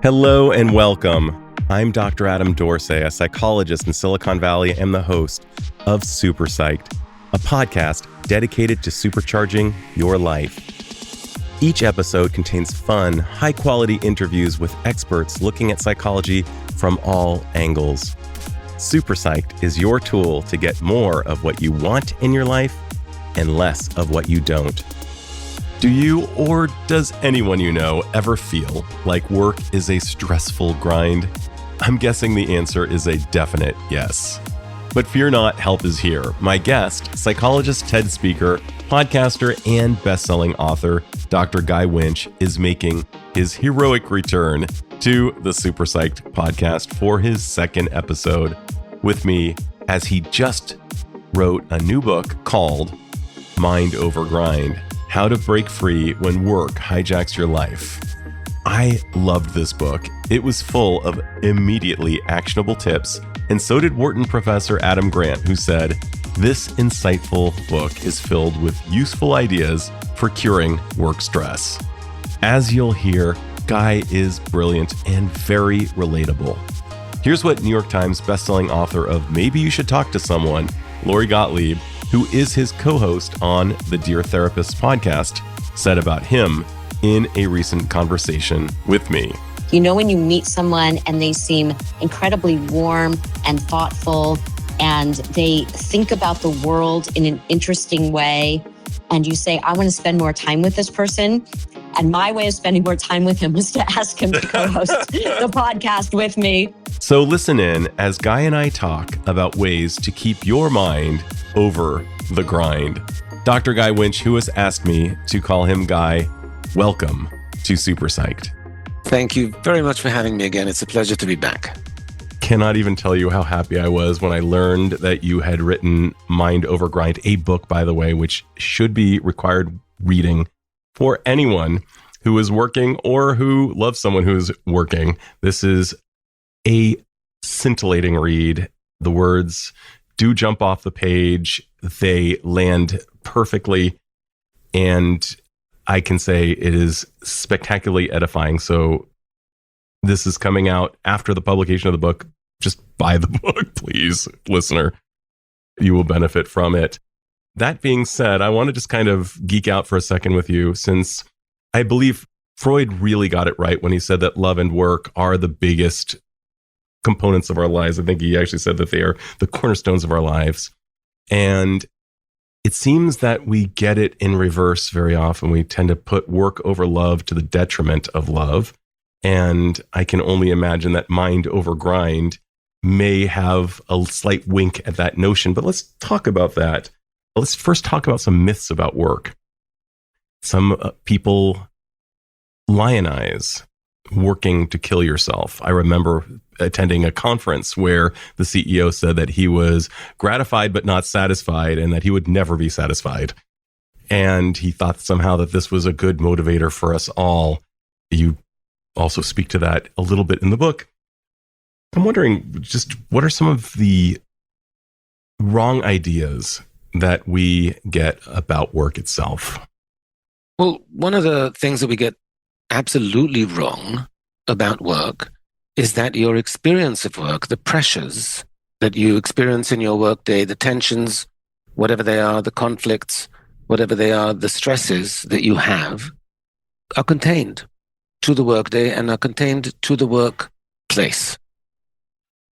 Hello and welcome. I'm Dr. Adam Dorsay, a psychologist in Silicon Valley and the host of SuperPsyched, a podcast dedicated to supercharging your life. Each episode contains fun, high-quality interviews with experts looking at psychology from all angles. SuperPsyched is your tool to get more of what you want in your life and less of what you don't. Do you, or does anyone you know, ever feel like work is a stressful grind? I'm guessing the answer is a definite yes. But fear not, help is here. My guest, psychologist, TED speaker, podcaster, and best-selling author, Dr. Guy Winch, is making his heroic return to the SuperPsyched podcast for his second episode with me, as he just wrote a new book called Mind Over Grind: How to Break Free When Work Hijacks Your Life. I loved this book. It was full of immediately actionable tips, and so did Wharton professor Adam Grant, who said, "This insightful book is filled with useful ideas for curing work stress." As you'll hear, Guy is brilliant and very relatable. Here's what New York Times bestselling author of Maybe You Should Talk to Someone, Lori Gottlieb, who is his co-host on the Dear Therapist podcast, said about him in a recent conversation with me. You know, when you meet someone and they seem incredibly warm and thoughtful, and they think about the world in an interesting way, and you say, I want to spend more time with this person. And my way of spending more time with him was to ask him to co-host the podcast with me. So listen in as Guy and I talk about ways to keep your mind over the grind. Dr. Guy Winch, who has asked me to call him Guy, welcome to SuperPsyched. Thank you very much for having me again. It's a pleasure to be back. Cannot even tell you how happy I was when I learned that you had written Mind Over Grind, a book, by the way, which should be required reading for anyone who is working or who loves someone who is working. This is a scintillating read. The words do jump off the page. They land perfectly. And I can say it is spectacularly edifying. So this is coming out after the publication of the book. Just buy the book, please, listener. You will benefit from it. That being said, I want to just kind of geek out for a second with you, since I believe Freud really got it right when he said that love and work are the biggest components of our lives. I think he actually said that they are the cornerstones of our lives. And it seems that we get it in reverse very often. We tend to put work over love to the detriment of love. And I can only imagine that Mind Over Grind may have a slight wink at that notion. But let's talk about that. Let's first talk about some myths about work. Some people lionize working to kill yourself. I remember attending a conference where the CEO said that he was gratified but not satisfied, and that he would never be satisfied. And he thought somehow that this was a good motivator for us all. You also speak to that a little bit in the book. I'm wondering, just what are some of the wrong ideas that we get about work itself? Well, one of the things that we get absolutely wrong about work is that your experience of work, the pressures that you experience in your workday, the tensions, whatever they are, the conflicts, whatever they are, the stresses that you have, are contained to the workday and are contained to the workplace.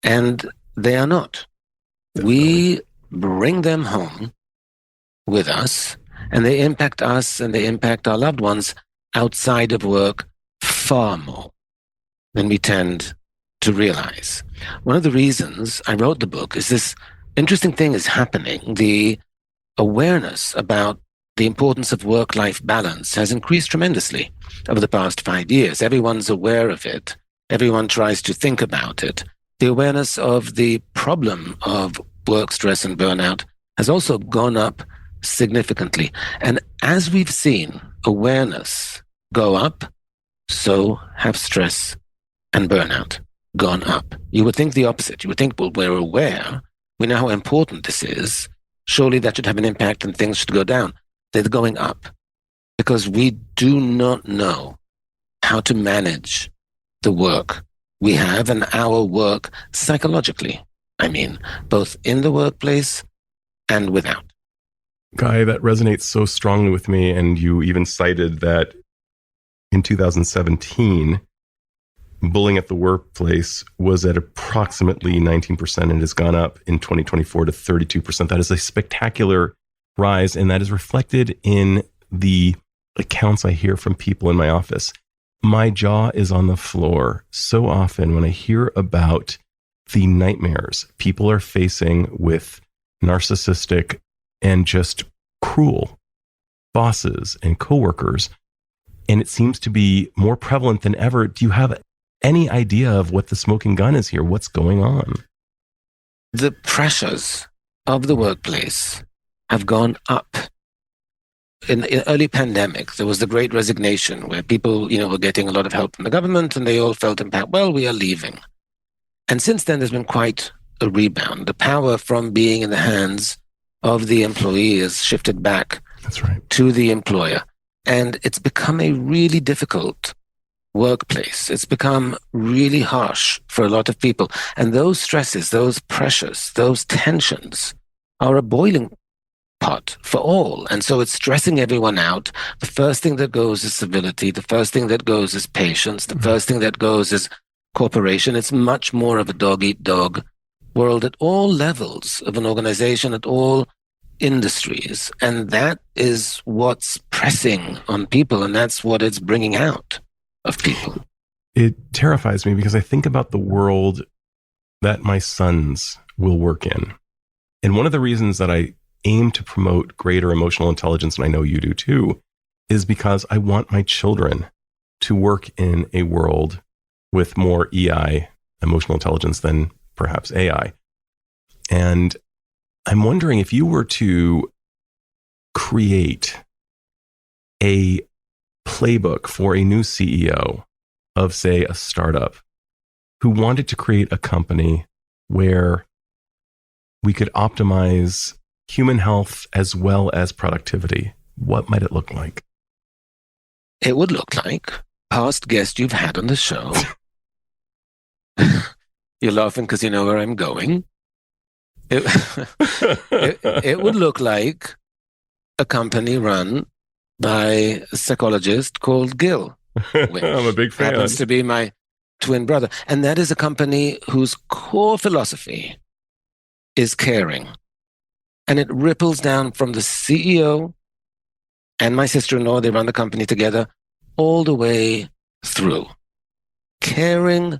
And they are not. We bring them home with us, and they impact us and they impact our loved ones outside of work far more than we tend to realize. One of the reasons I wrote the book is this interesting thing is happening. The awareness about the importance of work-life balance has increased tremendously over the past 5 years. Everyone's aware of it. Everyone tries to think about it. The awareness of the problem of work stress and burnout has also gone up significantly. And as we've seen awareness go up, so have stress and burnout gone up. You would think the opposite. You would think, well, we're aware. We know how important this is. Surely that should have an impact and things should go down. They're going up because we do not know how to manage the work we have and our work psychologically. I mean, both in the workplace and without. Guy, that resonates so strongly with me. And you even cited that in 2017, bullying at the workplace was at approximately 19% and has gone up in 2024 to 32%. That is a spectacular rise. And that is reflected in the accounts I hear from people in my office. My jaw is on the floor so often when I hear about the nightmares people are facing with narcissistic and just cruel bosses and coworkers. And it seems to be more prevalent than ever. Do you have any idea of what the smoking gun is here? What's going on? The pressures of the workplace have gone up. In early pandemic, there was the Great Resignation where people, were getting a lot of help from the government and they all felt empowered. Well, we are leaving. And since then, there's been quite a rebound. The power from being in the hands of the employee has shifted back to the employer. And it's become a really difficult workplace. It's become really harsh for a lot of people. And those stresses, those pressures, those tensions are a boiling pot for all. And so it's stressing everyone out. The first thing that goes is civility. The first thing that goes is patience. The first thing that goes is cooperation. It's much more of a dog-eat-dog world at all levels of an organization, at all industries. And that is what's pressing on people. And that's what it's bringing out of people. It terrifies me because I think about the world that my sons will work in. And one of the reasons that I aim to promote greater emotional intelligence, and I know you do too, is because I want my children to work in a world with more EI, emotional intelligence, than perhaps AI. And I'm wondering if you were to create a playbook for a new CEO of, say, a startup who wanted to create a company where we could optimize human health as well as productivity, what might it look like? It would look like past guest you've had on the show. You're laughing because you know where I'm going. It would look like a company run by a psychologist called Gil. Winch. I'm a big fan. Happens to be my twin brother. And that is a company whose core philosophy is caring. And it ripples down from the CEO and my sister-in-law, they run the company together, all the way through. Caring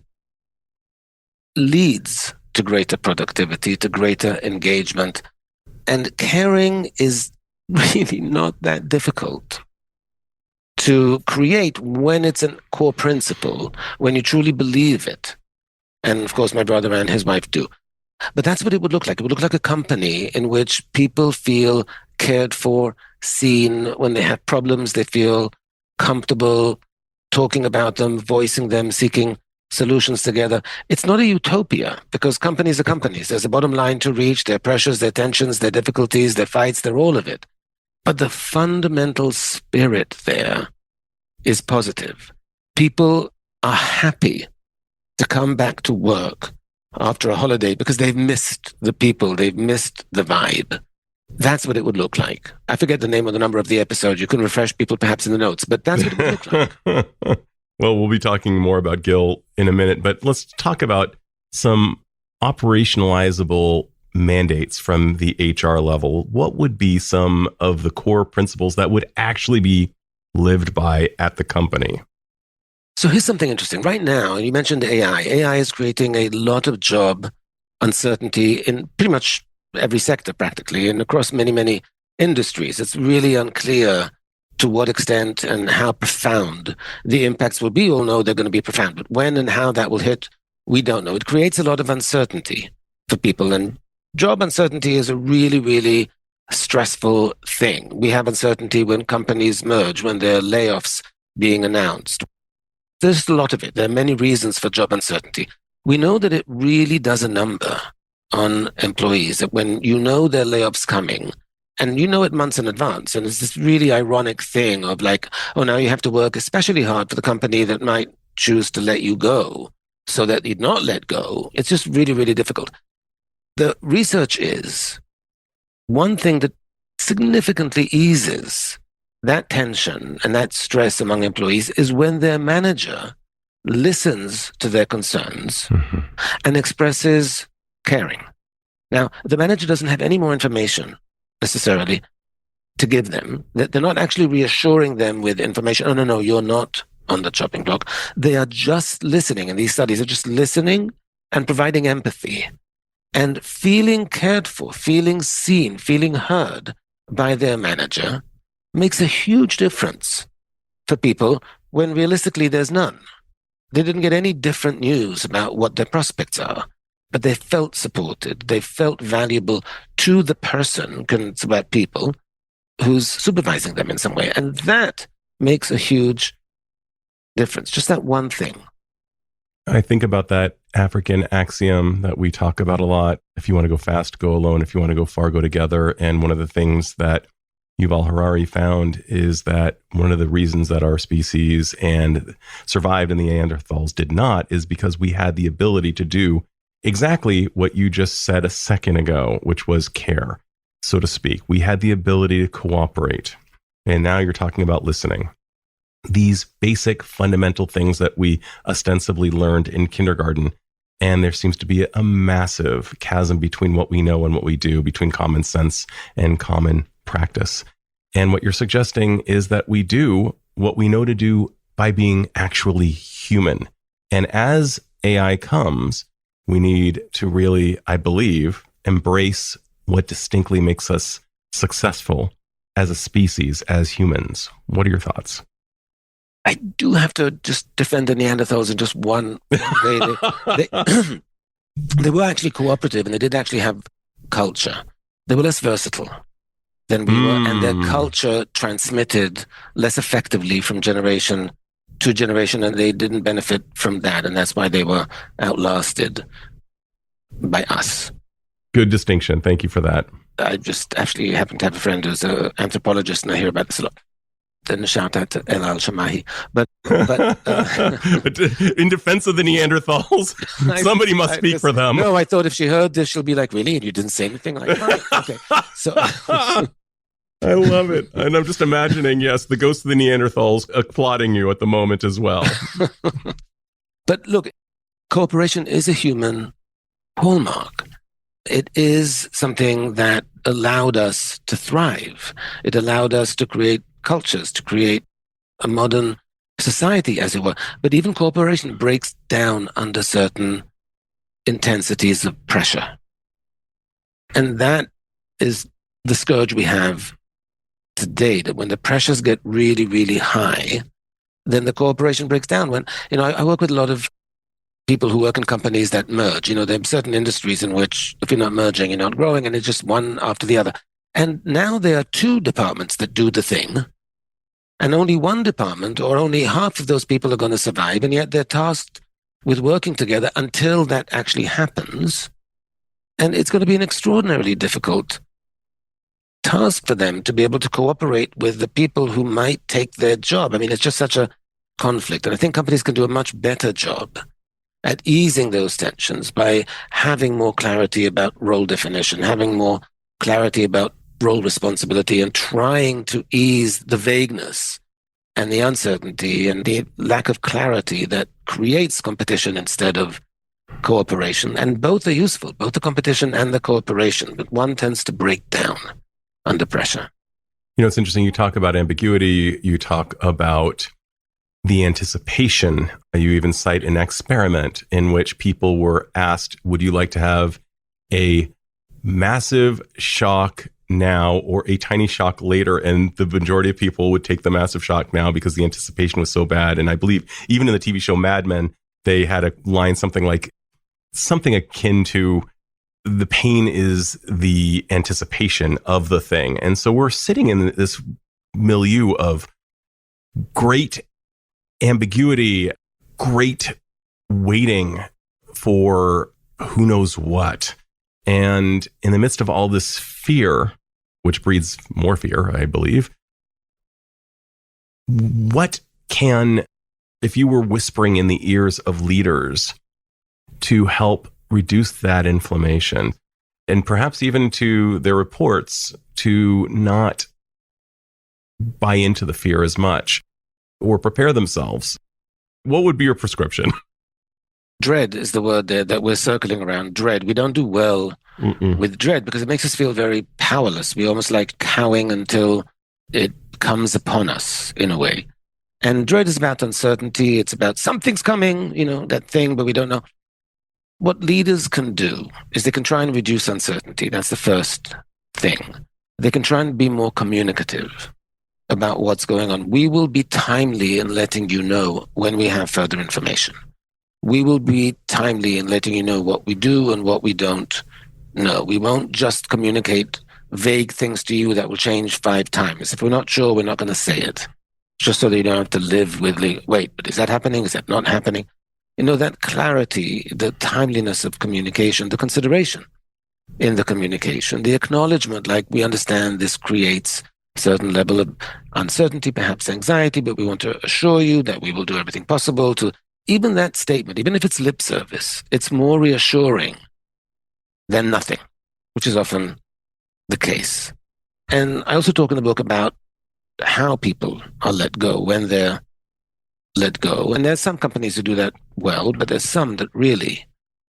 leads to greater productivity, to greater engagement. And caring is really not that difficult to create when it's a core principle, when you truly believe it. And of course, my brother and his wife do. But that's what it would look like. It would look like a company in which people feel cared for, seen. When they have problems, they feel comfortable talking about them, voicing them, seeking solutions together. It's not a utopia because companies are companies. There's a bottom line to reach, their pressures, their tensions, their difficulties, their fights, they're all of it. But the fundamental spirit there is positive. People are happy to come back to work after a holiday because they've missed the people, they've missed the vibe. That's what it would look like. I forget the name or the number of the episode. You can refresh people perhaps in the notes, but that's what it would look like. Well, we'll be talking more about Gil in a minute, but let's talk about some operationalizable mandates from the HR level. What would be some of the core principles that would actually be lived by at the company? So here's something interesting. Right now, you mentioned AI. AI is creating a lot of job uncertainty in pretty much every sector practically and across many, many industries. It's really unclear to what extent and how profound the impacts will be. We all know they're going to be profound, but when and how that will hit, we don't know. It creates a lot of uncertainty for people, and job uncertainty is a really, really stressful thing. We have uncertainty when companies merge, when there are layoffs being announced. There's a lot of it. There are many reasons for job uncertainty. We know that it really does a number on employees, that when you know there are layoffs coming, and you know it months in advance, and it's this really ironic thing of like, oh, now you have to work especially hard for the company that might choose to let you go so that you'd not let go. It's just really, really difficult. The research is one thing that significantly eases that tension and that stress among employees is when their manager listens to their concerns and expresses caring. Now, the manager doesn't have any more information necessarily to give them. They're not actually reassuring them with information. Oh, no, you're not on the chopping block. They are just listening. And these studies are just listening and providing empathy and feeling cared for, feeling seen, feeling heard by their manager makes a huge difference for people when realistically there's none. They didn't get any different news about what their prospects are, but they felt supported. They felt valuable to the person, it's about people, who's supervising them in some way. And that makes a huge difference. Just that one thing. I think about that African axiom that we talk about a lot. If you want to go fast, go alone. If you want to go far, go together. And one of the things that Yuval Harari found is that one of the reasons that our species and survived and the Neanderthals did not is because we had the ability to do exactly what you just said a second ago, which was care, so to speak. We had the ability to cooperate. And now you're talking about listening. These basic fundamental things that we ostensibly learned in kindergarten. And there seems to be a massive chasm between what we know and what we do, between common sense and common practice. And what you're suggesting is that we do what we know to do by being actually human. And as AI comes, we need to really, I believe, embrace what distinctly makes us successful as a species, as humans. What are your thoughts? I do have to just defend the Neanderthals in just one way. They were actually cooperative, and they did actually have culture. They were less versatile than we were, and their culture transmitted less effectively from generation to generation, and they didn't benefit from that, and that's why they were outlasted by us. Good distinction. Thank you for that. I just actually happen to have a friend who's an anthropologist, and I hear about this a lot. Then a shout out to El Al-Shamahi. But in defense of the Neanderthals, somebody must speak for them. No, I thought if she heard this, she'll be like, really? And you didn't say anything? Like, right, okay. So I love it. And I'm just imagining, yes, the ghost of the Neanderthals applauding you at the moment as well. But look, cooperation is a human hallmark. It is something that allowed us to thrive. It allowed us to create cultures, to create a modern society, as it were. But even cooperation breaks down under certain intensities of pressure. And that is the scourge we have today, that when the pressures get really, really high, then the cooperation breaks down. When, I work with a lot of people who work in companies that merge. There are certain industries in which if you're not merging, you're not growing, and it's just one after the other. And now there are two departments that do the thing, and only one department or only half of those people are going to survive, and yet they're tasked with working together until that actually happens. And it's going to be an extraordinarily difficult task for them to be able to cooperate with the people who might take their job. I mean, it's just such a conflict. And I think companies can do a much better job at easing those tensions by having more clarity about role definition, having more clarity about role responsibility, and trying to ease the vagueness and the uncertainty and the lack of clarity that creates competition instead of cooperation. And both are useful, both the competition and the cooperation, but one tends to break down under pressure. It's interesting. You talk about ambiguity. You talk about the anticipation. You even cite an experiment in which people were asked, would you like to have a massive shock now or a tiny shock later? And the majority of people would take the massive shock now because the anticipation was so bad. And I believe even in the TV show Mad Men, they had a line something akin to, the pain is the anticipation of the thing. And so we're sitting in this milieu of great ambiguity, great waiting for who knows what. And in the midst of all this fear, which breeds more fear, I believe, what can if you were whispering in the ears of leaders to help reduce that inflammation and perhaps even to their reports to not buy into the fear as much or prepare themselves, what would be your prescription? Dread is the word there that we're circling around. Dread. We don't do well with dread because it makes us feel very powerless. We almost like cowing until it comes upon us in a way. And dread is about uncertainty. It's about something's coming, that thing, but we don't know. What leaders can do is they can try and reduce uncertainty. That's the first thing. They can try and be more communicative about what's going on. We will be timely in letting you know when we have further information. We will be timely in letting you know what we do and what we don't know. We won't just communicate vague things to you that will change 5 times. If we're not sure, we're not going to say it. Just so that you don't have to live with, wait, but is that happening? Is that not happening? That clarity, the timeliness of communication, the consideration in the communication, the acknowledgement, like we understand this creates a certain level of uncertainty, perhaps anxiety, but we want to assure you that we will do everything possible to, even that statement, even if it's lip service, it's more reassuring than nothing, which is often the case. And I also talk in the book about how people are let go when they're let go. And there's some companies who do that well, but there's some that really,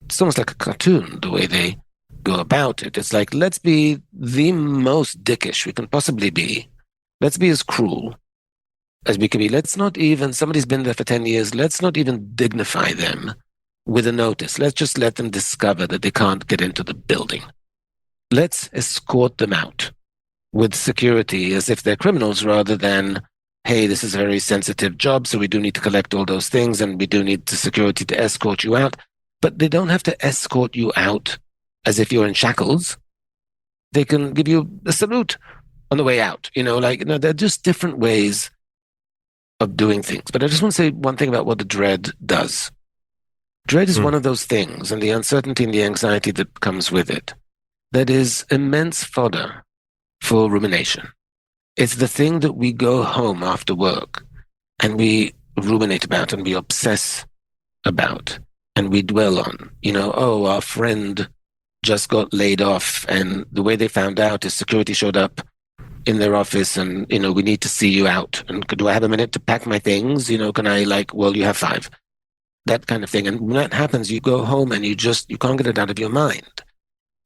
it's almost like a cartoon, the way they go about it. It's like, let's be the most dickish we can possibly be. Let's be as cruel as we can be. Let's not even, somebody's been there for 10 years, let's not even dignify them with a notice. Let's just let them discover that they can't get into the building. Let's escort them out with security as if they're criminals rather than, hey, this is a very sensitive job, so we do need to collect all those things and we do need the security to escort you out. But they don't have to escort you out as if you're in shackles. They can give you a salute on the way out. They're just different ways of doing things. But I just want to say one thing about what the dread does. Dread is one of those things, and the uncertainty and the anxiety that comes with it, that is immense fodder for rumination. It's the thing that we go home after work and we ruminate about and we obsess about and we dwell on. Our friend just got laid off and the way they found out is security showed up in their office and, we need to see you out. And do I have a minute to pack my things? Can I well, you have 5. That kind of thing. And when that happens, you go home and you can't get it out of your mind.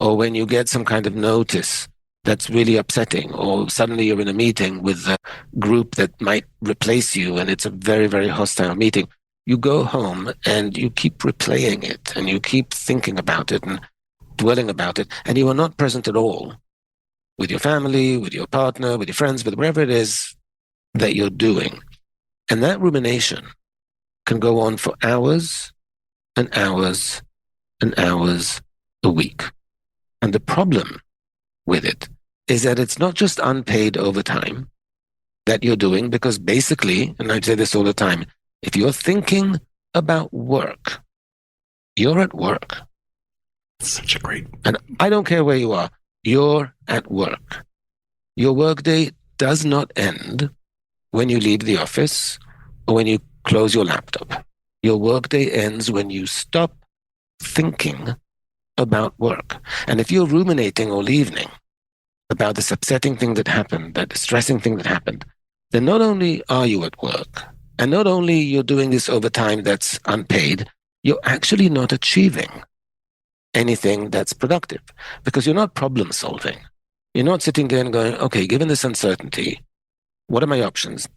Or when you get some kind of notice that's really upsetting, or suddenly you're in a meeting with a group that might replace you and it's a very, very hostile meeting, you go home and you keep replaying it and you keep thinking about it and dwelling about it, and you are not present at all with your family, with your partner, with your friends, with whatever it is that you're doing. And that rumination can go on for hours and hours and hours a week. And the problem with it is that it's not just unpaid overtime that you're doing, because basically, and I say this all the time, if you're thinking about work, you're at work. Such a great... And I don't care where you are, you're at work. Your workday does not end when you leave the office or when you close your laptop. Your workday ends when you stop thinking about work. And if you're ruminating all evening about this upsetting thing that happened, that distressing thing that happened, then not only are you at work, and not only you're doing this overtime that's unpaid, you're actually not achieving anything that's productive, because you're not problem solving. You're not sitting there and going, okay, given this uncertainty, what are my options?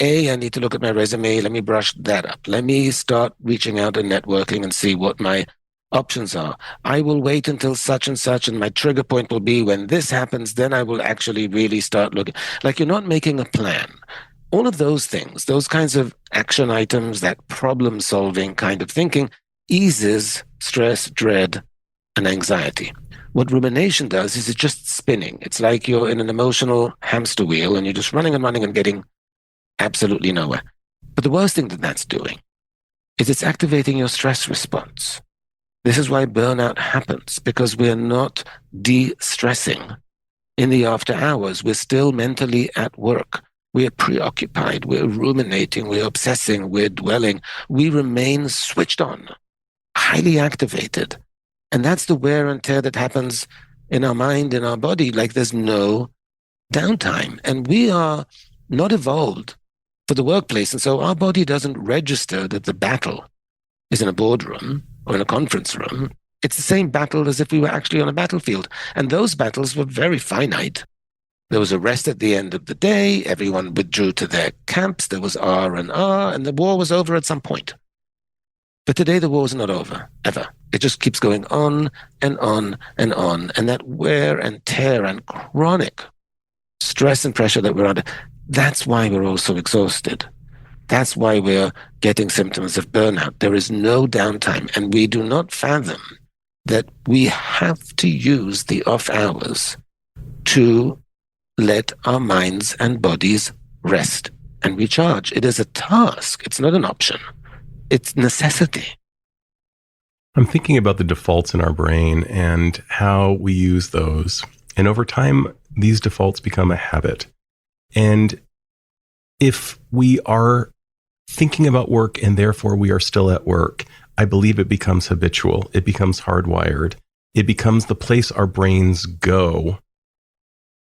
A, I need to look at my resume. Let me brush that up. Let me start reaching out and networking and see what my options are. I will wait until such and such, and my trigger point will be when this happens, then I will actually really start looking. Like, you're not making a plan. All of those things, those kinds of action items, that problem solving kind of thinking eases stress, dread, and anxiety. What rumination does is it's just spinning. It's like you're in an emotional hamster wheel and you're just running and running and getting absolutely nowhere. But the worst thing that that's doing is it's activating your stress response. This is why burnout happens, because we're not de-stressing in the after hours. We're still mentally at work. we're preoccupied, we're ruminating, we're obsessing, we're dwelling. We remain switched on, highly activated. And that's the wear and tear that happens in our mind, in our body. Like there's no downtime. And we are not evolved for the workplace. And so our body doesn't register that the battle is in a boardroom or in a conference room. It's the same battle as if we were actually on a battlefield. And those battles were very finite. There was a rest at the end of the day. Everyone withdrew to their camps. There was R&R, and the war was over at some point. But today the war is not over, ever. It just keeps going on and on and on. And that wear and tear and chronic stress and pressure that we're under, that's why we're all so exhausted. That's why we're getting symptoms of burnout. There is no downtime, and we do not fathom that we have to use the off hours to let our minds and bodies rest and recharge. It is a task. It's not an option. It's necessity. I'm thinking about the defaults in our brain and how we use those. And over time, these defaults become a habit. And if we are thinking about work and therefore we are still at work, I believe it becomes habitual. It becomes hardwired. It becomes the place our brains go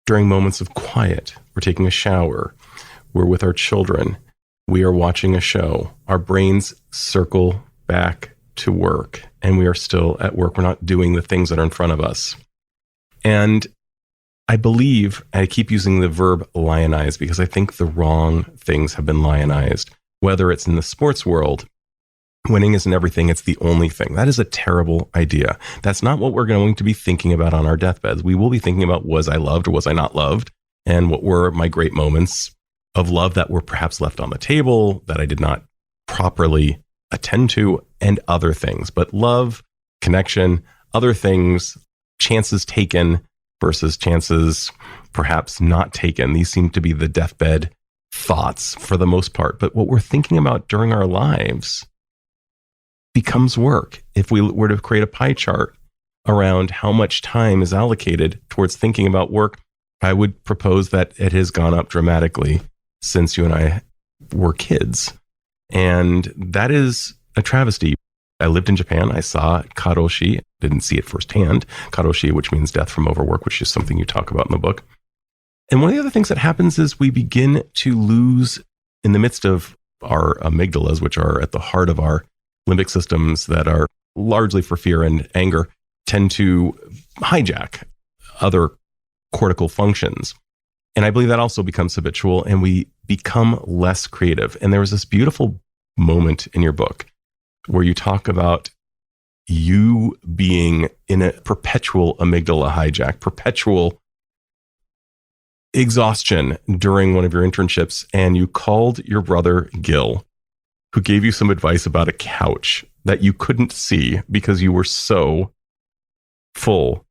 during moments of quiet. We're taking a shower. We're with our children. We are watching a show. Our brains circle back to work, and we are still at work. We're not doing the things that are in front of us. And I believe, I keep using the verb lionize because I think the wrong things have been lionized. Whether it's in the sports world, winning isn't everything, it's the only thing. That is a terrible idea. That's not what we're going to be thinking about on our deathbeds. We will be thinking about, was I loved or was I not loved? And what were my great moments of love that were perhaps left on the table that I did not properly attend to, and other things. But love, connection, other things, chances taken versus chances perhaps not taken. These seem to be the deathbed thoughts for the most part. But what we're thinking about during our lives becomes work. If we were to create a pie chart around how much time is allocated towards thinking about work, I would propose that it has gone up dramatically since you and I were kids. And that is a travesty. I lived in Japan. I saw karoshi. Didn't see it firsthand. Karoshi, which means death from overwork, which is something you talk about in the book. And one of the other things that happens is we begin to lose, in the midst of our amygdalas, which are at the heart of our limbic systems that are largely for fear and anger, tend to hijack other cortical functions. And I believe that also becomes habitual, and we become less creative. And there was this beautiful moment in your book where you talk about you being in a perpetual amygdala hijack, perpetual exhaustion during one of your internships. And you called your brother Gil, who gave you some advice about a couch that you couldn't see because you were so full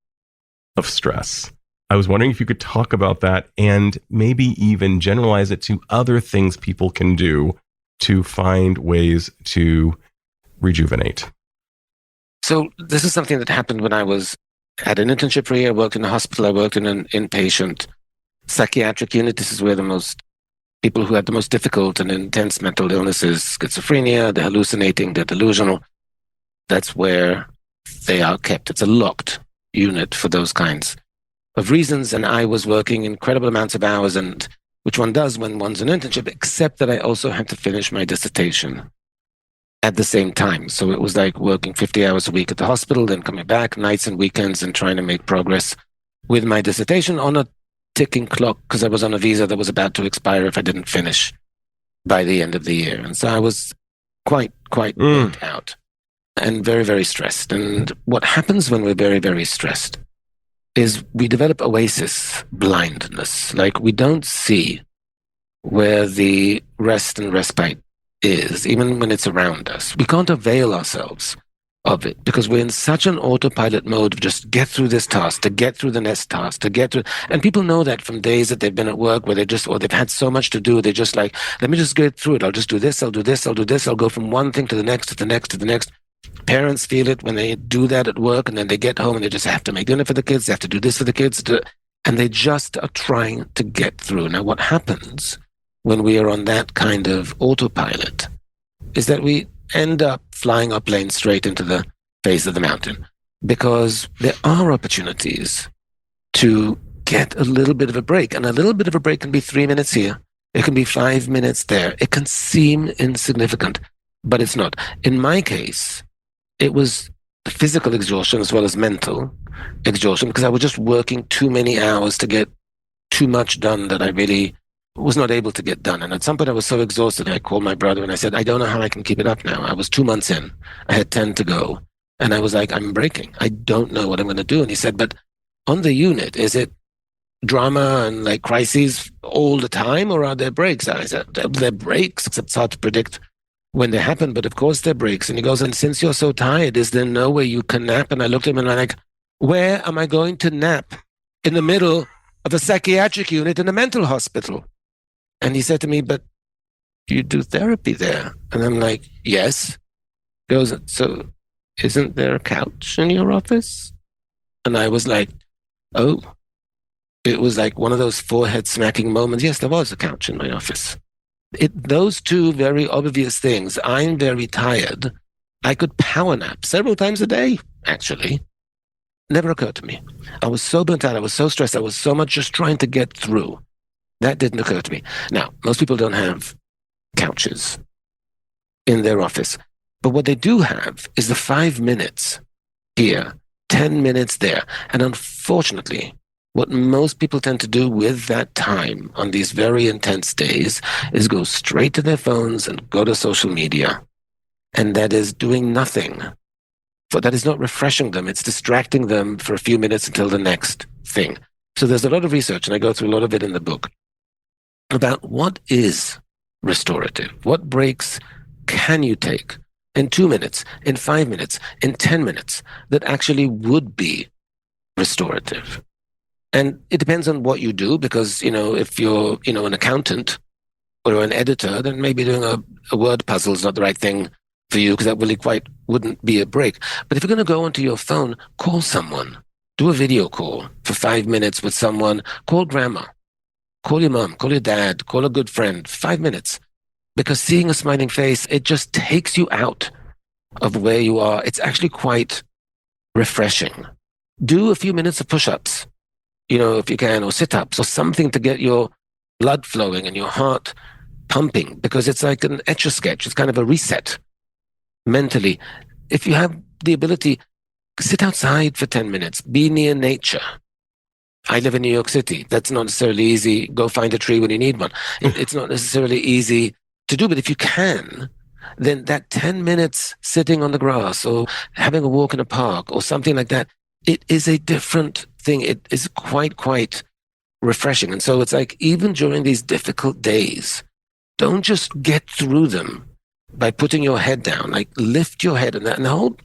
of stress. I was wondering if you could talk about that and maybe even generalize it to other things people can do to find ways to rejuvenate. So this is something that happened when I was at an internship for a year. I worked in a hospital. I worked in an inpatient psychiatric unit. This is where the most people who had the most difficult and intense mental illnesses, schizophrenia, they're hallucinating, they're delusional. That's where they are kept. It's a locked unit for those kinds of reasons. And I was working incredible amounts of hours, and which one does when one's an internship, except that I also had to finish my dissertation at the same time. So it was like working 50 hours a week at the hospital, then coming back nights and weekends and trying to make progress with my dissertation on a ticking clock, because I was on a visa that was about to expire if I didn't finish by the end of the year. And so I was quite burnt out and very, very stressed. And what happens when we're very, very stressed is we develop oasis blindness. Like we don't see where the rest and respite is, even when it's around us. We can't avail ourselves of it because we're in such an autopilot mode of just get through this task, to get through the next task, to get through. And people know that from days that they've been at work where they've had so much to do. They're just like, let me just get through it. I'll just do this. I'll do this. I'll do this. I'll go from one thing to the next, to the next, to the next. Parents feel it when they do that at work, and then they get home and they just have to make dinner for the kids. They have to do this for the kids, and they just are trying to get through. Now, what happens when we are on that kind of autopilot is that we end up flying our plane straight into the face of the mountain, because there are opportunities to get a little bit of a break. And a little bit of a break can be 3 minutes here. It can be 5 minutes there. It can seem insignificant, but it's not. In my case, it was physical exhaustion as well as mental exhaustion, because I was just working too many hours to get too much done that I really was not able to get done. And at some point I was so exhausted, I called my brother and I said, I don't know how I can keep it up now. I was 2 months in. I had 10 to go. And I was like, I'm breaking. I don't know what I'm going to do. And he said, but on the unit, is it drama and like crises all the time, or are there breaks? And I said, there are breaks, except it's hard to predict when they happen, but of course there are breaks. And he goes, and since you're so tired, is there no way you can nap? And I looked at him and I'm like, where am I going to nap? In the middle of a psychiatric unit in a mental hospital. And he said to me, but you do therapy there? And I'm like, yes. He goes, so isn't there a couch in your office? And I was like, oh. It was like one of those forehead smacking moments. Yes, there was a couch in my office. Those two very obvious things. I'm very tired. I could power nap several times a day, actually. Never occurred to me. I was so burnt out. I was so stressed. I was so much just trying to get through. That didn't occur to me. Now, most people don't have couches in their office. But what they do have is the 5 minutes here, 10 minutes there. And unfortunately, what most people tend to do with that time on these very intense days is go straight to their phones and go to social media. And that is doing nothing. That is not refreshing them. It's distracting them for a few minutes until the next thing. So there's a lot of research, and I go through a lot of it in the book, about what is restorative. What breaks can you take in 2 minutes, in 5 minutes, in 10 minutes that actually would be restorative? And it depends on what you do, because, if you're, an accountant or an editor, then maybe doing a word puzzle is not the right thing for you, because that really quite wouldn't be a break. But if you're going to go onto your phone, call someone, do a video call for 5 minutes with someone, call grandma, call your mom, call your dad, call a good friend, 5 minutes, because seeing a smiling face, it just takes you out of where you are. It's actually quite refreshing. Do a few minutes of push-ups, if you can, or sit-ups or something to get your blood flowing and your heart pumping, because it's like an Etch-a-Sketch. It's kind of a reset mentally. If you have the ability, sit outside for 10 minutes, be near nature. I live in New York City. That's not necessarily easy. Go find a tree when you need one. It's not necessarily easy to do, but if you can, then that 10 minutes sitting on the grass or having a walk in a park or something like that, it is a different thing. It is quite refreshing. And so it's like, even during these difficult days, don't just get through them by putting your head down, like lift your head. And the whole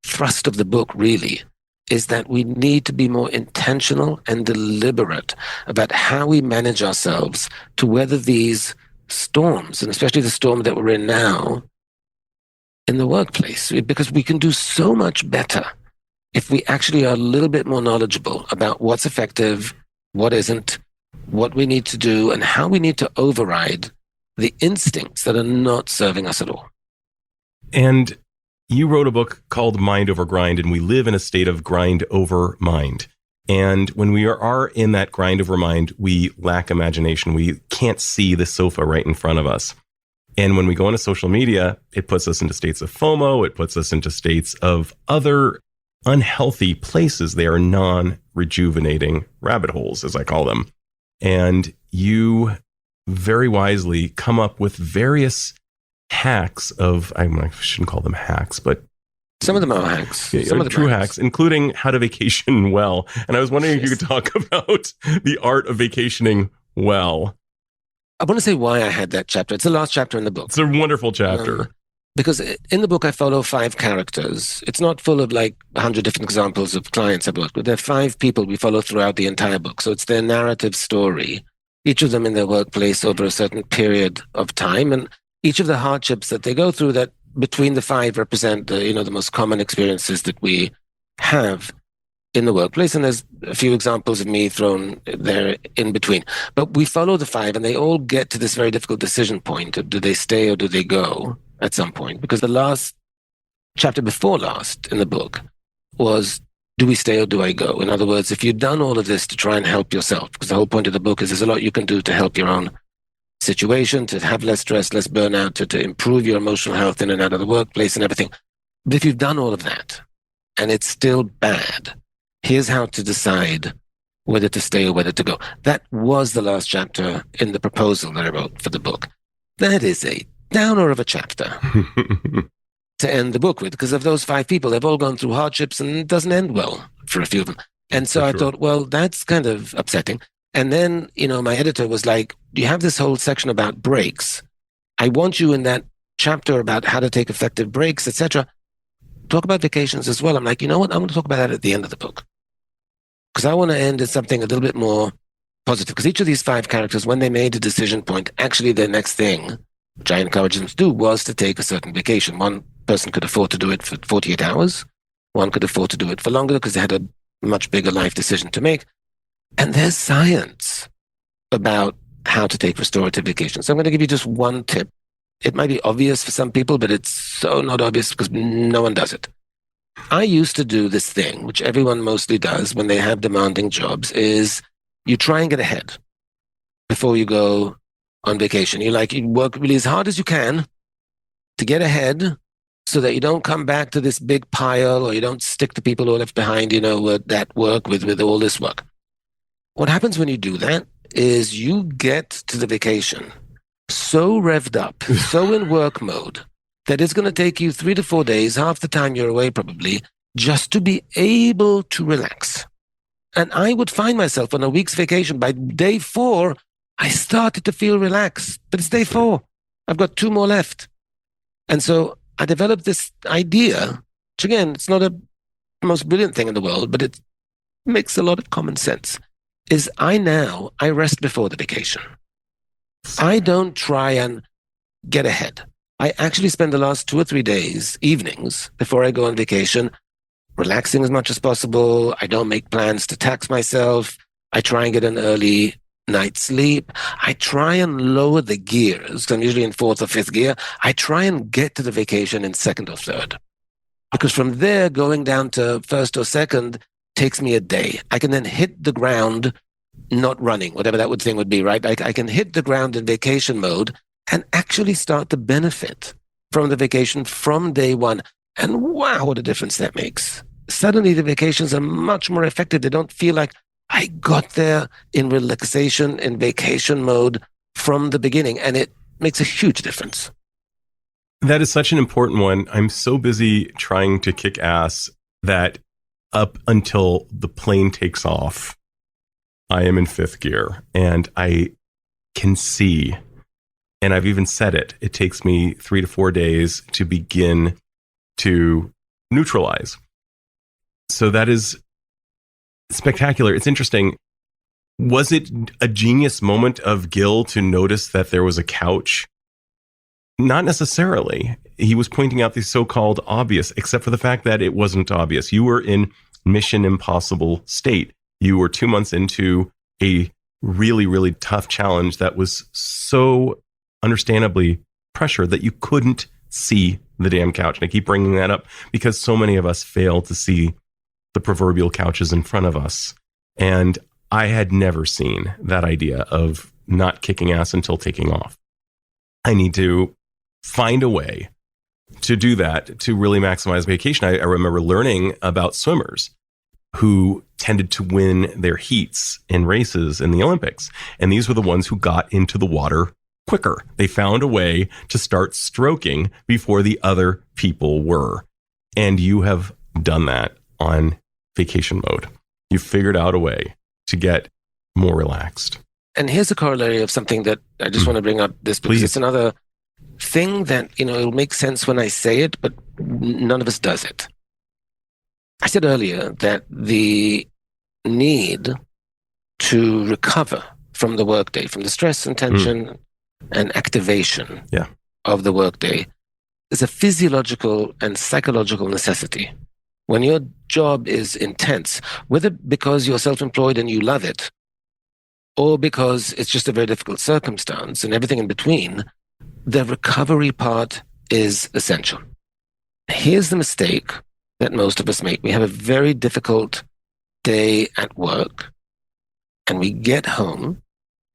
thrust of the book really is that we need to be more intentional and deliberate about how we manage ourselves to weather these storms, and especially the storm that we're in now in the workplace, because we can do so much better if we actually are a little bit more knowledgeable about what's effective, what isn't, what we need to do, and how we need to override the instincts that are not serving us at all. And you wrote a book called Mind Over Grind, and we live in a state of grind over mind. And when we are in that grind over mind, we lack imagination. We can't see the sofa right in front of us. And when we go into social media, it puts us into states of FOMO. It puts us into states of other unhealthy places. They are non-rejuvenating rabbit holes, as I call them. And you very wisely come up with various hacks I shouldn't call them hacks, but some of them are hacks. Yeah, some of the true hacks, including how to vacation well. And I was wondering if you could talk about the art of vacationing well. I want to say why I had that chapter. It's the last chapter in the book. It's a wonderful chapter. Because in the book, I follow 5 characters. It's not full of like 100 different examples of clients I've worked with. There are 5 people we follow throughout the entire book. So it's their narrative story, each of them in their workplace over a certain period of time, and each of the hardships that they go through, that between the 5 represent the most common experiences that we have. in the workplace. And there's a few examples of me thrown there in between. But we follow the 5, and they all get to this very difficult decision point of do they stay or do they go at some point? Because the last chapter before last in the book was, do we stay or do I go? In other words, if you've done all of this to try and help yourself, because the whole point of the book is there's a lot you can do to help your own situation, to have less stress, less burnout, to improve your emotional health in and out of the workplace and everything. But if you've done all of that and it's still bad, here's how to decide whether to stay or whether to go. That was the last chapter in the proposal that I wrote for the book. That is a downer of a chapter to end the book with, because of those 5 people, they've all gone through hardships and it doesn't end well for a few of them. And so I thought, well, that's kind of upsetting. And then, my editor was like, you have this whole section about breaks. I want you in that chapter about how to take effective breaks, etc. Talk about vacations as well. I'm like, you know what? I'm going to talk about that at the end of the book. Because I want to end at something a little bit more positive. Because each of these 5 characters, when they made a decision point, actually their next thing, which I encouraged them to do, was to take a certain vacation. One person could afford to do it for 48 hours. One could afford to do it for longer because they had a much bigger life decision to make. And there's science about how to take restorative vacations. So I'm going to give you just one tip. It might be obvious for some people, but it's so not obvious because no one does it. I used to do this thing, which everyone mostly does when they have demanding jobs, is you try and get ahead before you go on vacation. You work really as hard as you can to get ahead so that you don't come back to this big pile or you don't stick to people who are left behind, that work with all this work. What happens when you do that is you get to the vacation so revved up, so in work mode, that it's going to take you 3 to 4 days, half the time you're away probably, just to be able to relax. And I would find myself on a week's vacation. By day 4, I started to feel relaxed. But it's day 4. I've got 2 more left. And so I developed this idea, which again, it's not the most brilliant thing in the world, but it makes a lot of common sense, is I rest before the vacation. I don't try and get ahead. I actually spend the last 2 or 3 days, evenings, before I go on vacation, relaxing as much as possible. I don't make plans to tax myself. I try and get an early night's sleep. I try and lower the gears. I'm usually in 4th or 5th gear. I try and get to the vacation in 2nd or 3rd. Because from there, going down to 1st or 2nd takes me a day. I can then hit the ground, not running, whatever that thing would be, right? I can hit the ground in vacation mode and actually start to benefit from the vacation from day 1. And wow, what a difference that makes. Suddenly the vacations are much more effective. They don't feel like I got there in relaxation, in vacation mode from the beginning. And it makes a huge difference. That is such an important one. I'm so busy trying to kick ass that up until the plane takes off, I am in 5th gear, and I can see, and I've even said it takes me 3 to 4 days to begin to neutralize. So that is spectacular. It's interesting. Was it a genius moment of Gil to notice that there was a couch? Not necessarily. He was pointing out the so-called obvious, except for the fact that it wasn't obvious. You were in Mission Impossible state. You were 2 months into a really, really tough challenge that was so understandably pressured that you couldn't see the damn couch. And I keep bringing that up because so many of us fail to see the proverbial couches in front of us. And I had never seen that idea of not kicking ass until taking off. I need to find a way to do that, to really maximize vacation. I remember learning about swimmers who tended to win their heats in races in the Olympics. And these were the ones who got into the water quicker. They found a way to start stroking before the other people were. And you have done that on vacation mode. You figured out a way to get more relaxed. And here's a corollary of something that I just want to bring up this because it's another thing that, it'll make sense when I say it, but none of us does it. I said earlier that the need to recover from the workday, from the stress and tension and activation of the workday, is a physiological and psychological necessity. When you're job is intense, whether because you're self-employed and you love it, or because it's just a very difficult circumstance and everything in between, the recovery part is essential. Here's the mistake that most of us make. We have a very difficult day at work, and we get home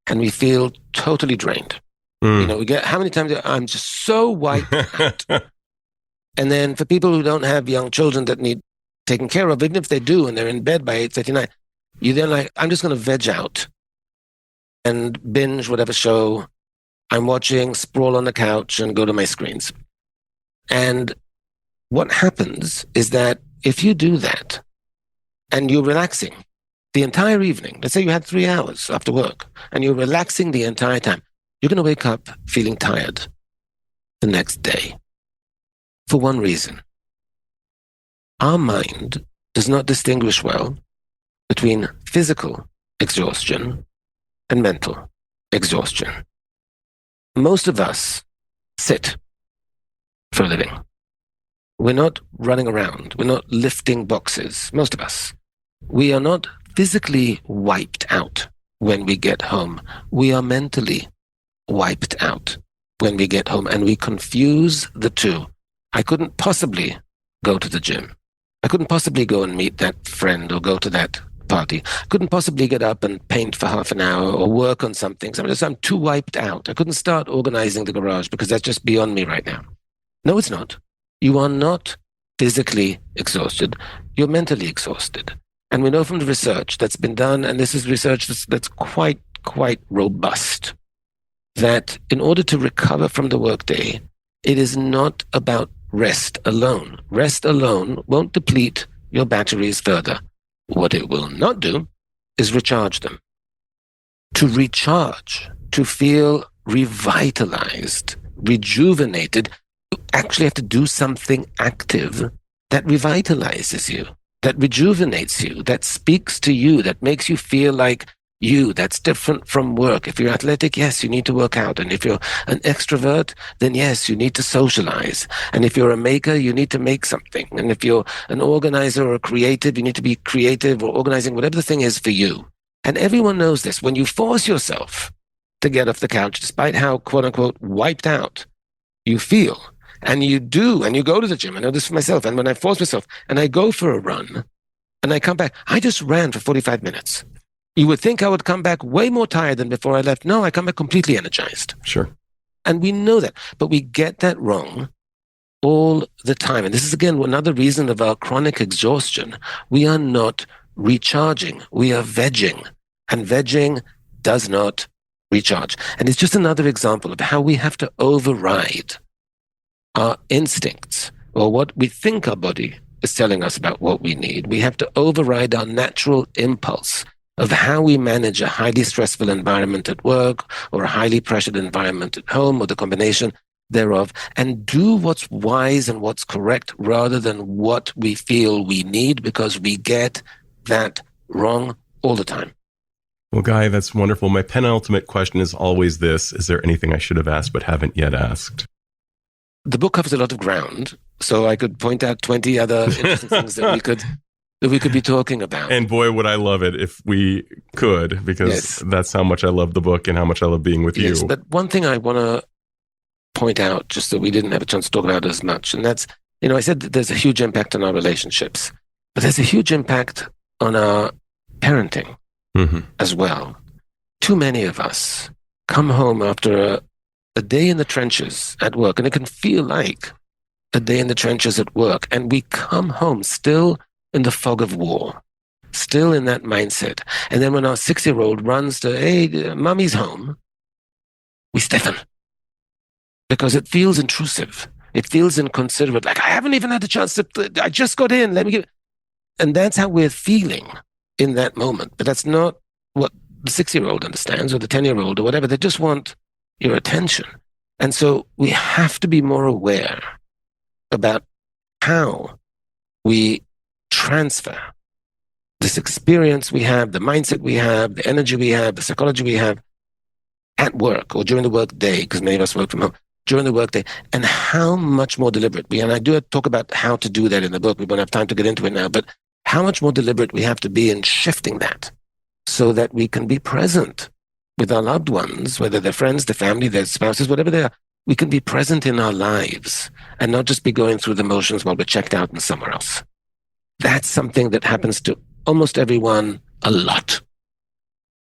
and we feel totally drained. We get, how many times I'm just so wiped out. And then for people who don't have young children that need taken care of, even if they do and they're in bed by 8:39, you then like, I'm just going to veg out and binge whatever show I'm watching, sprawl on the couch and go to my screens. And what happens is that if you do that and you're relaxing the entire evening, let's say you had 3 hours after work and you're relaxing the entire time, you're going to wake up feeling tired the next day for one reason. Our mind does not distinguish well between physical exhaustion and mental exhaustion. Most of us sit for a living. We're not running around. We're not lifting boxes. Most of us. We are not physically wiped out when we get home. We are mentally wiped out when we get home, and we confuse the two. I couldn't possibly go to the gym. I couldn't possibly go and meet that friend or go to that party. I couldn't possibly get up and paint for half an hour or work on something. I'm too wiped out. I couldn't start organizing the garage because that's just beyond me right now. No, it's not. You are not physically exhausted. You're mentally exhausted. And we know from the research that's been done, and this is research that's quite robust, that in order to recover from the workday, it is not about rest alone. Rest alone won't deplete your batteries further. What it will not do is recharge them. To recharge, to feel revitalized, rejuvenated, you actually have to do something active that revitalizes you, that rejuvenates you, that speaks to you, that makes you feel like you, that's different from work. If you're athletic, yes, you need to work out. And if you're an extrovert, then yes, you need to socialize. And if you're a maker, you need to make something. And if you're an organizer or a creative, you need to be creative or organizing, whatever the thing is for you. And everyone knows this. When you force yourself to get off the couch, despite how quote unquote wiped out you feel, and you do, and you go to the gym, I know this for myself. And when I force myself and I go for a run and I come back, I just ran for 45 minutes. You would think I would come back way more tired than before I left. No, I come back completely energized. Sure. And we know that, but we get that wrong all the time. And this is, again, another reason of our chronic exhaustion. We are not recharging. We are vegging. And vegging does not recharge. And it's just another example of how we have to override our instincts or what we think our body is telling us about what we need. We have to override our natural impulse of how we manage a highly stressful environment at work or a highly pressured environment at home or the combination thereof, and do what's wise and what's correct rather than what we feel we need, because we get that wrong all the time. Well, Guy, that's wonderful. My penultimate question is always this: is there anything I should have asked but haven't yet asked? The book covers a lot of ground, so I could point out 20 other interesting things that we could be talking about. And boy, would I love it if we could, because that's how much I love the book and how much I love being with you. But one thing I want to point out, just that we didn't have a chance to talk about as much, and that's, I said that there's a huge impact on our relationships, but there's a huge impact on our parenting as well. Too many of us come home after a day in the trenches at work, and it can feel like a day in the trenches at work, and we come home still in the fog of war, still in that mindset. And then when our 6-year-old runs to, hey, mommy's home, we stiffen because it feels intrusive. It feels inconsiderate. Like, I haven't even had a chance to, I just got in, let me give. And that's how we're feeling in that moment. But that's not what the 6-year-old understands, or the 10-year-old, or whatever. They just want your attention. And so we have to be more aware about how we transfer this experience we have, the mindset we have, the energy we have, the psychology we have at work or during the work day, because many of us work from home, during the work day, and how much more deliberate we are. And I do talk about how to do that in the book. We won't have time to get into it now, but how much more deliberate we have to be in shifting that so that we can be present with our loved ones, whether they're friends, their family, their spouses, whatever they are. We can be present in our lives and not just be going through the motions while we're checked out and somewhere else. That's something that happens to almost everyone a lot.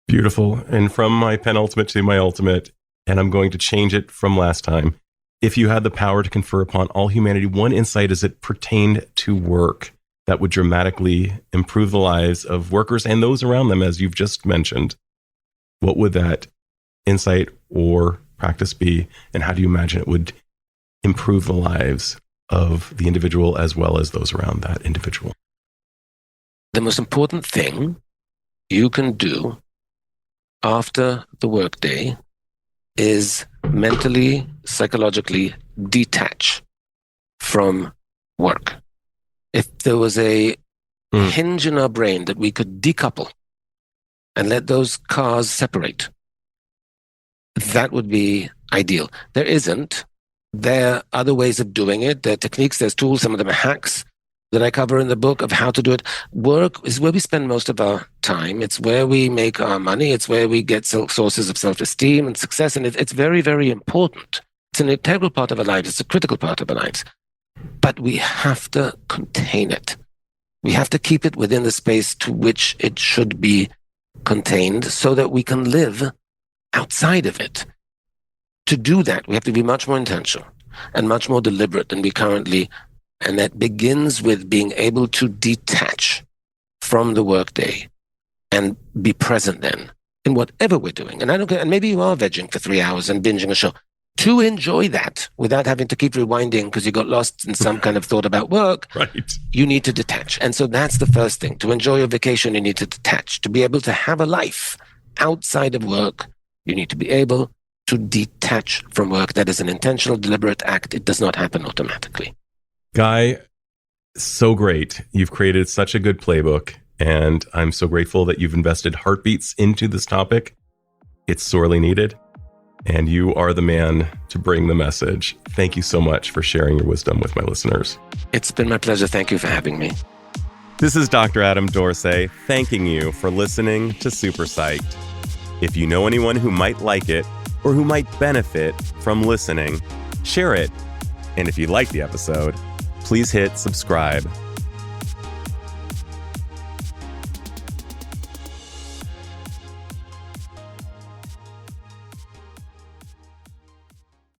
Beautiful. And from my penultimate to my ultimate, and I'm going to change it from last time. If you had the power to confer upon all humanity one insight as it pertained to work that would dramatically improve the lives of workers and those around them, as you've just mentioned, what would that insight or practice be? And how do you imagine it would improve the lives of the individual as well as those around that individual? The most important thing you can do after the workday is mentally, psychologically detach from work. If there was a hinge in our brain that we could decouple and let those cars separate, that would be ideal. There isn't. There are other ways of doing it. There are techniques, there's tools, some of them are hacks that I cover in the book of how to do it. Work is where we spend most of our time. It's where we make our money. It's where we get sources of self-esteem and success. And it's very, very important. It's an integral part of our lives. It's a critical part of our lives. But we have to contain it. We have to keep it within the space to which it should be contained so that we can live outside of it. To do that, we have to be much more intentional and much more deliberate than we currently. And that begins with being able to detach from the workday and be present then in whatever we're doing. And I don't care, and maybe you are vegging for 3 hours and binging a show. To enjoy that without having to keep rewinding because you got lost in some kind of thought about work, right? You need to detach. And so that's the first thing. To enjoy your vacation, you need to detach. To be able to have a life outside of work, you need to be able to detach from work. That is an intentional, deliberate act. It does not happen automatically. Guy, so great. You've created such a good playbook, and I'm so grateful that you've invested heartbeats into this topic. It's sorely needed, and you are the man to bring the message. Thank you so much for sharing your wisdom with my listeners. It's been my pleasure. Thank you for having me. This is Dr. Adam Dorsay, thanking you for listening to SuperPsyched. If you know anyone who might like it or who might benefit from listening, share it. And if you like the episode, please hit subscribe